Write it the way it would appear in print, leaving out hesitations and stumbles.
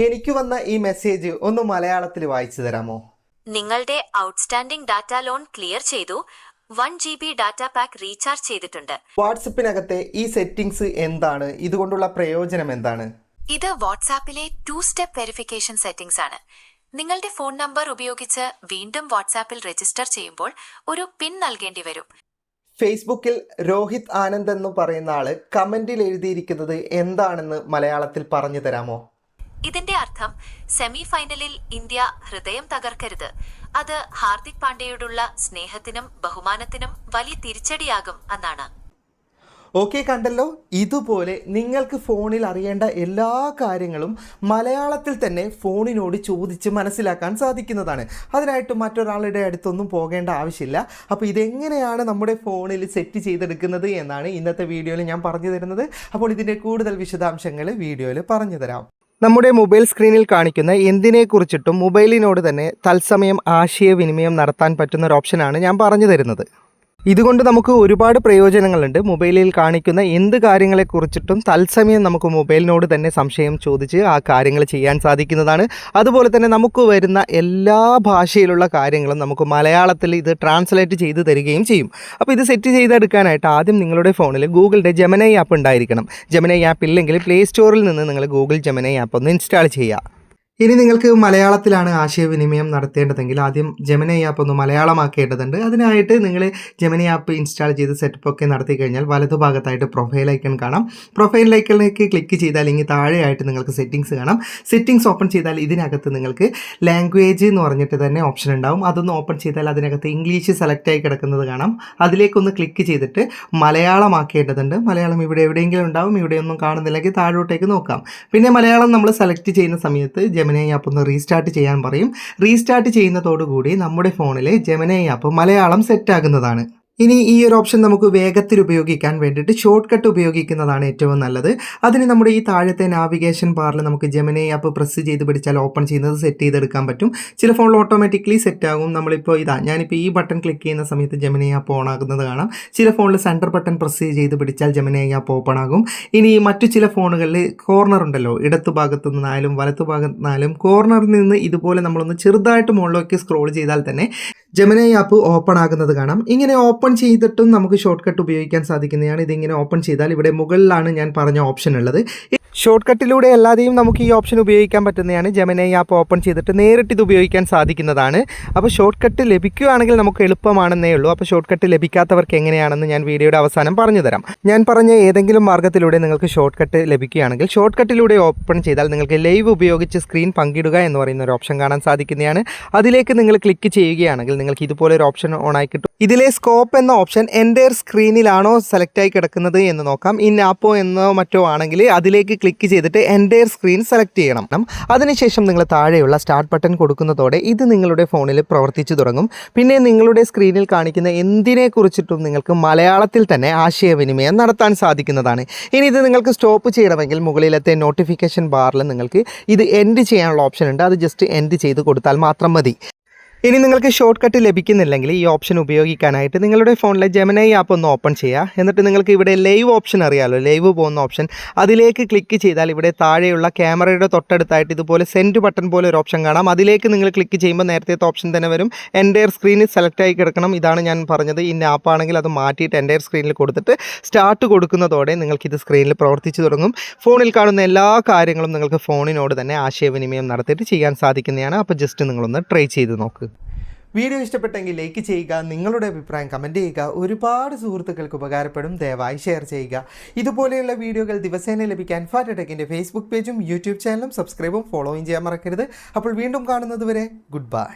എനിക്ക് വന്ന ഈ മെസ്സേജ് ഒന്ന് മലയാളത്തിൽ വായിച്ചു തരാമോ? നിങ്ങളുടെ ഔട്ട്സ്റ്റാൻഡിംഗ് ഡാറ്റ ലോൺ ക്ലിയർ ചെയ്തു. 1 GB ഡാറ്റ പാക്ക് റീചാർജ് ചെയ്തിട്ടുണ്ട്. വാട്സപ്പിനകത്തെ ഈ സെറ്റിംഗ്സ് എന്താണ്? ഇതുകൊണ്ടുള്ള പ്രയോജനം എന്താണ്? ഇത് വാട്സാപ്പിലെ 2 സ്റ്റെപ്പ് വെരിഫിക്കേഷൻ സെറ്റിംഗ്സ് ആണ്. നിങ്ങളുടെ ഫോൺ നമ്പർ ഉപയോഗിച്ച് വീണ്ടും വാട്സാപ്പിൽ രജിസ്റ്റർ ചെയ്യുമ്പോൾ ഒരു പിൻ നൽകേണ്ടി വരും. ഫേസ്ബുക്കിൽ രോഹിത് ആനന്ദ് എന്ന് പറയുന്ന ആള് കമന്റിൽ എഴുതിയിരിക്കുന്നത് എന്താണെന്ന് മലയാളത്തിൽ പറഞ്ഞു തരാമോ? ഇതിന്റെ അർത്ഥം സെമി ഫൈനലിൽ ഇന്ത്യ ഹൃദയം തകർക്കരുത്. അത് ഹാർദിക് പാണ്ഡ്യയോടുള്ള സ്നേഹത്തിനും ബഹുമാനത്തിനും വലിയ തിരിച്ചടിയാകും എന്നാണ്. ഓക്കെ, കണ്ടല്ലോ. ഇതുപോലെ നിങ്ങൾക്ക് ഫോണിൽ അറിയേണ്ട എല്ലാ കാര്യങ്ങളും മലയാളത്തിൽ തന്നെ ഫോണിനോട് ചോദിച്ച് മനസ്സിലാക്കാൻ സാധിക്കുന്നതാണ്. അതിനായിട്ട് മറ്റൊരാളുടെ അടുത്തൊന്നും പോകേണ്ട ആവശ്യമില്ല. അപ്പോൾ ഇതെങ്ങനെയാണ് നമ്മുടെ ഫോണിൽ സെറ്റ് ചെയ്തെടുക്കുന്നത് എന്നാണ് ഇന്നത്തെ വീഡിയോയിൽ ഞാൻ പറഞ്ഞു തരുന്നത്. അപ്പോൾ ഇതിൻ്റെ കൂടുതൽ വിശദാംശങ്ങൾ വീഡിയോയിൽ പറഞ്ഞു തരാം. നമ്മുടെ മൊബൈൽ സ്ക്രീനിൽ കാണിക്കുന്ന എന്തിനെക്കുറിച്ചിട്ടും മൊബൈലിനോട് തന്നെ തത്സമയം ആശയവിനിമയം നടത്താൻ പറ്റുന്ന ഒരു ഓപ്ഷനാണ് ഞാൻ പറഞ്ഞു തരുന്നത്. ഇതുകൊണ്ട് നമുക്ക് ഒരുപാട് പ്രയോജനങ്ങളുണ്ട്. മൊബൈലിൽ കാണിക്കുന്ന എന്ത് കാര്യങ്ങളെക്കുറിച്ചിട്ടും തത്സമയം നമുക്ക് മൊബൈലിനോട് തന്നെ സംശയം ചോദിച്ച് ആ കാര്യങ്ങൾ ചെയ്യാൻ സാധിക്കുന്നതാണ്. അതുപോലെ തന്നെ നമുക്ക് വരുന്ന എല്ലാ ഭാഷയിലുള്ള കാര്യങ്ങളും നമുക്ക് മലയാളത്തിൽ ഇത് ട്രാൻസ്ലേറ്റ് ചെയ്ത് തരികയും ചെയ്യും. അപ്പോൾ ഇത് സെറ്റ് ചെയ്തെടുക്കാനായിട്ട് ആദ്യം നിങ്ങളുടെ ഫോണിൽ ഗൂഗിളിൻ്റെ ജെമിനി ആപ്പ് ഉണ്ടായിരിക്കണം. ജെമിനി ആപ്പ് ഇല്ലെങ്കിൽ പ്ലേ സ്റ്റോറിൽ നിന്ന് നിങ്ങൾ ഗൂഗിൾ ജെമിനി ആപ്പ് ഒന്ന് ഇൻസ്റ്റാൾ ചെയ്യുക. ഇനി നിങ്ങൾക്ക് മലയാളത്തിലാണ് ആശയവിനിമയം നടത്തേണ്ടതെങ്കിൽ ആദ്യം ജെമിനി ആപ്പ് ഒന്ന് മലയാളമാക്കേണ്ടതുണ്ട്. അതിനായിട്ട് നിങ്ങൾ ജെമിനി ആപ്പ് ഇൻസ്റ്റാൾ ചെയ്ത് സെറ്റപ്പ് ഒക്കെ നടത്തി കഴിഞ്ഞാൽ വലതുഭാഗത്തായിട്ട് പ്രൊഫൈൽ ഐക്കൺ കാണാം. പ്രൊഫൈൽ ഐക്കണിലേക്ക് ക്ലിക്ക് ചെയ്താൽ ഇങ്ങനെ താഴെയായിട്ട് നിങ്ങൾക്ക് സെറ്റിംഗ്സ് കാണാം. സെറ്റിംഗ്സ് ഓപ്പൺ ചെയ്താൽ ഇതിനകത്ത് നിങ്ങൾക്ക് ലാംഗ്വേജ് എന്ന് പറഞ്ഞിട്ട് തന്നെ ഓപ്ഷൻ ഉണ്ടാവും. അതൊന്ന് ഓപ്പൺ ചെയ്താൽ അതിനകത്ത് ഇംഗ്ലീഷ് സെലക്ട് ആയി കിടക്കുന്നത് കാണാം. അതിലേക്കൊന്ന് ക്ലിക്ക് ചെയ്തിട്ട് മലയാളമാക്കേണ്ടതുണ്ട്. മലയാളം ഇവിടെ എവിടെയെങ്കിലും ഉണ്ടാവും. ഇവിടെയൊന്നും കാണുന്നില്ലെങ്കിൽ താഴോട്ടേക്ക് നോക്കാം. പിന്നെ മലയാളം നമ്മൾ സെലക്ട് ചെയ്യുന്ന സമയത്ത് ജെമിനി ആപ്പ് ഒന്ന് റീസ്റ്റാർട്ട് ചെയ്യാൻ പറയും. റീസ്റ്റാർട്ട് ചെയ്യുന്നതോടുകൂടി നമ്മുടെ ഫോണിൽ ജെമിനി ആപ്പ് മലയാളം സെറ്റാകുന്നതാണ്. ഇനി ഈ ഒരു ഓപ്ഷൻ നമുക്ക് വേഗത്തിൽ ഉപയോഗിക്കാൻ വേണ്ടിയിട്ട് ഷോർട്ട് കട്ട് ഉപയോഗിക്കുന്നതാണ് ഏറ്റവും നല്ലത്. അതിന് നമ്മുടെ ഈ താഴത്തെ നാവിഗേഷൻ ബാറിൽ നമുക്ക് ജെമിനി ആപ്പ് പ്രസ് ചെയ്ത് പിടിച്ചാൽ ഓപ്പൺ ചെയ്യുന്നത് സെറ്റ് ചെയ്തെടുക്കാൻ പറ്റും. ചില ഫോണിൽ ഓട്ടോമാറ്റിക്കലി സെറ്റ് ആകും. നമ്മളിപ്പോൾ ഞാനിപ്പോൾ ഈ ബട്ടൺ ക്ലിക്ക് ചെയ്യുന്ന സമയത്ത് ജെമിനി ആപ്പ് ഓൺ ആകുന്നത് കാണാം. ചില ഫോണിൽ സെൻറ്റർ ബട്ടൺ പ്രസ് ചെയ്ത് പിടിച്ചാൽ ജെമിനി ആപ്പ് ഓപ്പൺ ആകും. ഇനി മറ്റു ചില ഫോണുകളിൽ കോർണർ ഉണ്ടല്ലോ, ഇടത്തു ഭാഗത്തു നിന്നായാലും വലത്തു ഭാഗത്തു നിന്നായാലും കോർണറിൽ നിന്ന് ഇതുപോലെ നമ്മളൊന്ന് ചെറുതായിട്ട് മുകളിലേക്ക് സ്ക്രോൾ ചെയ്താൽ തന്നെ ജെമിനി ആപ്പ് ഓപ്പൺ ആകുന്നത് കാണാം. ഇങ്ങനെ ഓപ്പൺ ചെയ്തിട്ടും നമുക്ക് ഷോർട്ട് കട്ട് ഉപയോഗിക്കാൻ സാധിക്കുന്നതാണ്. ഇതിങ്ങനെ ഓപ്പൺ ചെയ്താൽ ഇവിടെ മുകളിലാണ് ഞാൻ പറഞ്ഞ ഓപ്ഷൻ ഉള്ളത്. ഷോർട്ട് കട്ടിലൂടെ അല്ലാതെയും നമുക്ക് ഈ ഓപ്ഷൻ ഉപയോഗിക്കാൻ പറ്റുന്നതാണ്. ജെമിനി ആപ്പ് ഓപ്പൺ ചെയ്തിട്ട് നേരിട്ട് ഇത് ഉപയോഗിക്കാൻ സാധിക്കുന്നതാണ്. അപ്പോൾ ഷോർട്ട് കട്ട് ലഭിക്കുകയാണെങ്കിൽ നമുക്ക് എളുപ്പമാണെന്നേ ഉള്ളൂ. അപ്പോൾ ഷോർട്ട് കട്ട് ലഭിക്കാത്തവർക്ക് എങ്ങനെയാണെന്ന് ഞാൻ വീഡിയോയുടെ അവസാനം പറഞ്ഞു തരാം. ഞാൻ പറഞ്ഞ ഏതെങ്കിലും മാർഗ്ഗത്തിലൂടെ നിങ്ങൾക്ക് ഷോർട്ട് കട്ട് ലഭിക്കുകയാണെങ്കിൽ ഷോർട്ട് കട്ടിലൂടെ ഓപ്പൺ ചെയ്താൽ നിങ്ങൾക്ക് ലൈവ് ഉപയോഗിച്ച് സ്ക്രീൻ പങ്കിടുക എന്ന് പറയുന്ന ഒരു ഓപ്ഷൻ കാണാൻ സാധിക്കുന്നതാണ്. അതിലേക്ക് നിങ്ങൾ ക്ലിക്ക് ചെയ്യുകയാണെങ്കിൽ നിങ്ങൾക്ക് ഇതുപോലെ ഒരു ഓപ്ഷൻ ഓൺ ആയി കിട്ടും. ഇതിലെ സ്കോപ്പ് എന്ന ഓപ്ഷൻ എൻ്റെ സ്ക്രീനിലാണോ സെലക്ട് ആയി കിടക്കുന്നത് എന്ന് നോക്കാം. ഇൻ ആപ്പോ എന്നോ മറ്റോ ആണെങ്കിൽ അതിലേക്ക് ക്ലിക്ക് ചെയ്തിട്ട് എൻ്റെ സ്ക്രീൻ സെലക്ട് ചെയ്യണം. അതിനുശേഷം നിങ്ങൾ താഴെയുള്ള സ്റ്റാർട്ട് ബട്ടൺ കൊടുക്കുന്നതോടെ ഇത് നിങ്ങളുടെ ഫോണിൽ പ്രവർത്തിച്ചു തുടങ്ങും. പിന്നെ നിങ്ങളുടെ സ്ക്രീനിൽ കാണിക്കുന്ന എന്തിനെക്കുറിച്ചിട്ടും നിങ്ങൾക്ക് മലയാളത്തിൽ തന്നെ ആശയവിനിമയം നടത്താൻ സാധിക്കുന്നതാണ്. ഇനി ഇത് നിങ്ങൾക്ക് സ്റ്റോപ്പ് ചെയ്യണമെങ്കിൽ മുകളിലത്തെ നോട്ടിഫിക്കേഷൻ ബാറിൽ നിങ്ങൾക്ക് ഇത് എൻഡ് ചെയ്യാനുള്ള ഓപ്ഷൻ ഉണ്ട്. അത് ജസ്റ്റ് എൻഡ് ചെയ്ത് കൊടുത്താൽ മാത്രം മതി. ഇനി നിങ്ങൾക്ക് ഷോർട്ട് കട്ട് ലഭിക്കുന്നില്ലെങ്കിൽ ഈ ഓപ്ഷൻ ഉപയോഗിക്കാനായിട്ട് നിങ്ങളുടെ ഫോണിലെ ജെമിനി ആപ്പ് ഒന്ന് ഓപ്പൺ ചെയ്യുക. എന്നിട്ട് നിങ്ങൾക്ക് ഇവിടെ ലൈവ് ഓപ്ഷൻ അറിയാമല്ലോ, ലൈവ് പോകുന്ന ഓപ്ഷൻ, അതിലേക്ക് ക്ലിക്ക് ചെയ്താൽ ഇവിടെ താഴെയുള്ള ക്യാമറയുടെ തൊട്ടടുത്തായിട്ട് ഇതുപോലെ സെൻഡ് ബട്ടൺ പോലെ ഒരു ഓപ്ഷൻ കാണാം. അതിലേക്ക് നിങ്ങൾ ക്ലിക്ക് ചെയ്യുമ്പോൾ നേരത്തെ ഓപ്ഷൻ തന്നെ വരും. എൻ്റെ സ്ക്രീനിൽ സെലക്ട് ആയി കിടക്കണം. ഇതാണ് ഞാൻ പറഞ്ഞത്. ഈ ആപ്പ് ആണെങ്കിൽ അത് മാറ്റിയിട്ട് എൻ്റെ സ്ക്രീനിൽ കൊടുത്തിട്ട് സ്റ്റാർട്ട് കൊടുക്കുന്നതോടെ നിങ്ങൾക്കിത് സ്ക്രീനിൽ പ്രവർത്തിച്ചു തുടങ്ങും. ഫോണിൽ കാണുന്ന എല്ലാ കാര്യങ്ങളും നിങ്ങൾക്ക് ഫോണിനോട് തന്നെ ആശയവിനിമയം നടത്തിയിട്ട് ചെയ്യാൻ സാധിക്കുന്നതാണ്. അപ്പോൾ ജസ്റ്റ് നിങ്ങളൊന്ന് ട്രൈ ചെയ്ത് നോക്ക്. വീഡിയോ ഇഷ്ടപ്പെട്ടെങ്കിൽ ലൈക്ക് ചെയ്യുക, നിങ്ങളുടെ അഭിപ്രായം കമൻറ്റ് ചെയ്യുക. ഒരുപാട് സുഹൃത്തുക്കൾക്ക് ഉപകാരപ്പെടും. ദയവായി ഷെയർ ചെയ്യുക. ഇതുപോലെയുള്ള വീഡിയോകൾ ദിവസേന ലഭിക്കാൻ ഫാറ്റടെക്കിൻ്റെ ഫേസ്ബുക്ക് പേജും യൂട്യൂബ് ചാനലും സബ്സ്ക്രൈബും ഫോളോയും ചെയ്യാൻ മറക്കരുത്. അപ്പോൾ വീണ്ടും കാണുന്നത് വരെ ഗുഡ് ബൈ.